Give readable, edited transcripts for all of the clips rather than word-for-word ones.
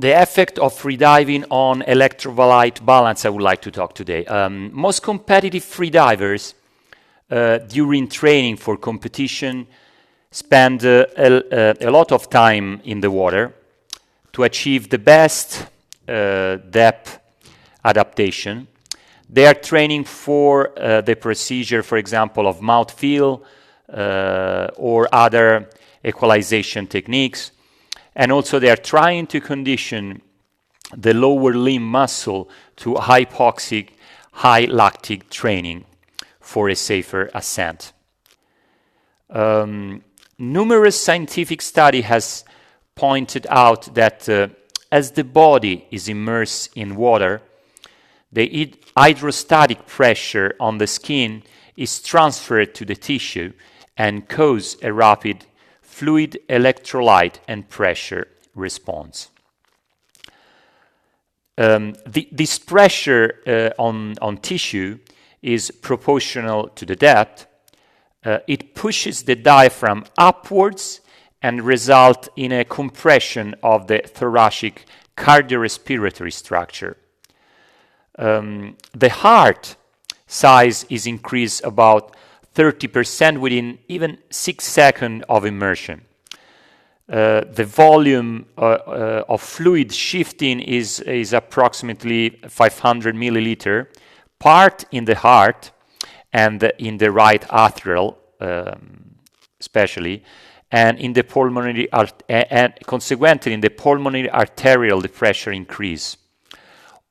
The effect of freediving on electrolyte balance I would like to talk today. Most competitive freedivers during training for competition spend a lot of time in the water to achieve the best depth adaptation. They are training for the procedure, for example, of mouth feel or other equalization techniques. And also they are trying to condition the lower limb muscle to hypoxic, high lactic training for a safer ascent. Numerous scientific study has pointed out that as the body is immersed in water, the hydrostatic pressure on the skin is transferred to the tissue and cause a rapid fluid, electrolyte, and pressure response. This pressure on tissue is proportional to the depth. It pushes the diaphragm upwards and results in a compression of the thoracic cardiorespiratory structure. The heart size is increased about 30% within even 6 seconds of immersion. The volume of fluid shifting is approximately 500 milliliter, part in the heart and in the right atrial, especially, and in the pulmonary and consequently in the pulmonary arterial, the pressure increase.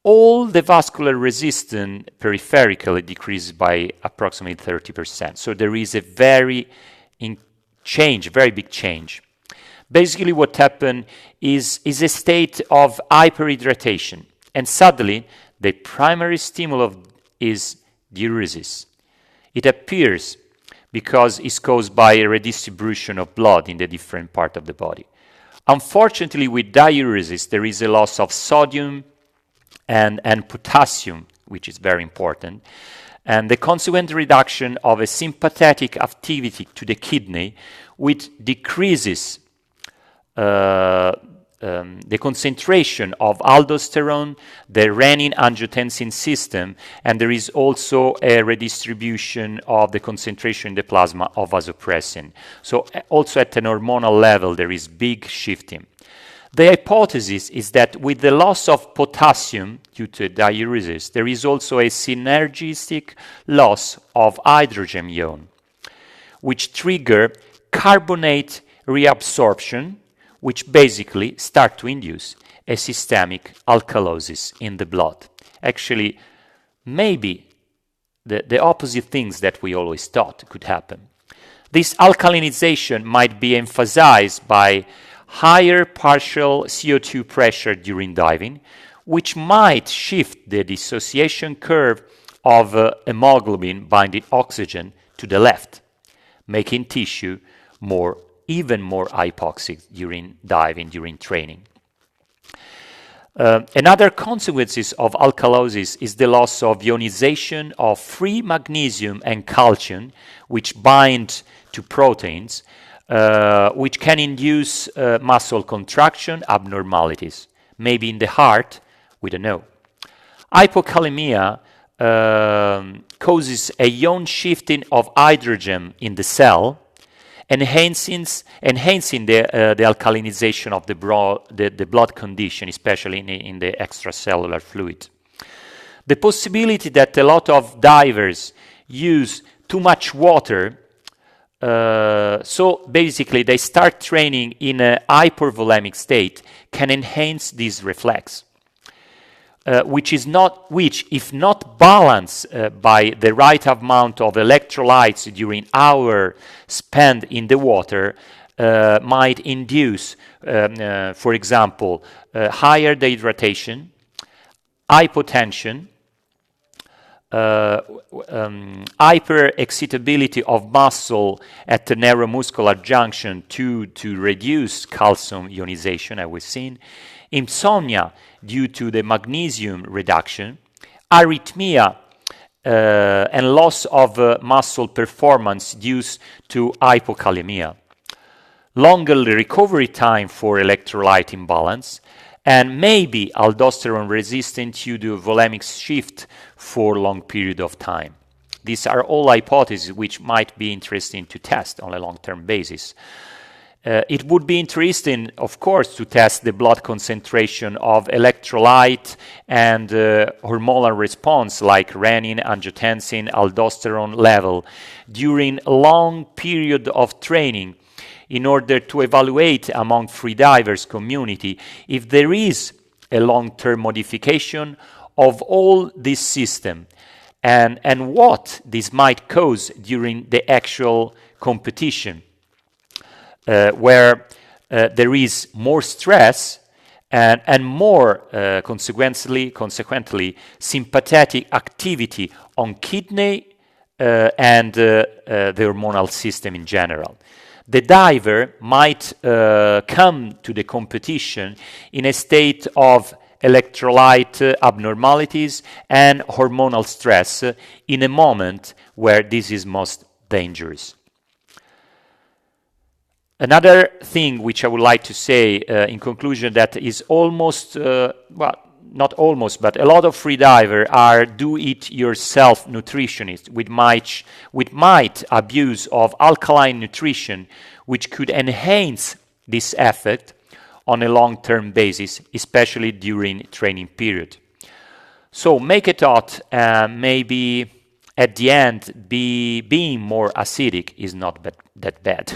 All the vascular resistance peripherically decreases by approximately 30%. So there is a very big change. Basically what happened is a state of hyperhydration. And suddenly, the primary stimulus is diuresis. It appears because it's caused by a redistribution of blood in the different part of the body. Unfortunately, with diuresis, there is a loss of sodium and potassium, which is very important, and the consequent reduction of a sympathetic activity to the kidney, which decreases the concentration of aldosterone, the renin-angiotensin system, and there is also a redistribution of the concentration in the plasma of vasopressin. So also at an hormonal level, there is big shifting. The hypothesis is that with the loss of potassium due to diuresis, there is also a synergistic loss of hydrogen ion, which trigger carbonate reabsorption, which basically start to induce a systemic alkalosis in the blood. Actually, maybe the opposite things that we always thought could happen. This alkalinization might be emphasized by higher partial CO2 pressure during diving, which might shift the dissociation curve of hemoglobin binding oxygen to the left, making tissue even more hypoxic during diving, during training. Another consequences of alkalosis is the loss of ionization of free magnesium and calcium, which bind to proteins, which can induce muscle contraction abnormalities, maybe in the heart, we don't know. Hypokalemia causes a ion shifting of hydrogen in the cell, enhancing the alkalinization of the blood condition, especially in the extracellular fluid. The possibility that a lot of divers use too much water, so basically they start training in a hypervolemic state, can enhance this reflex, which if not balanced by the right amount of electrolytes during hour spent in the water, might induce, for example, higher dehydration, hypotension, hyperexcitability of muscle at the neuromuscular junction to reduce calcium ionization, as we've seen, insomnia due to the magnesium reduction, arrhythmia and loss of muscle performance due to hypokalemia. longer recovery time for electrolyte imbalance, and maybe aldosterone resistant due to volemic shift for a long period of time. These are all hypotheses which might be interesting to test on a long-term basis. It would be interesting, of course, to test the blood concentration of electrolyte and hormonal response like renin, angiotensin, aldosterone level during a long period of training in order to evaluate among freedivers community if there is a long-term modification of all this system and what this might cause during the actual competition, where there is more stress and more consequently sympathetic activity on kidney and the hormonal system in general. The diver might come to the competition in a state of electrolyte abnormalities and hormonal stress in a moment where this is most dangerous. Another thing which I would like to say in conclusion that is almost, well, not almost, but a lot of freediver are do-it-yourself nutritionists with might abuse of alkaline nutrition, which could enhance this effect on a long-term basis, especially during training period. So make a thought, maybe at the end being more acidic is not that bad.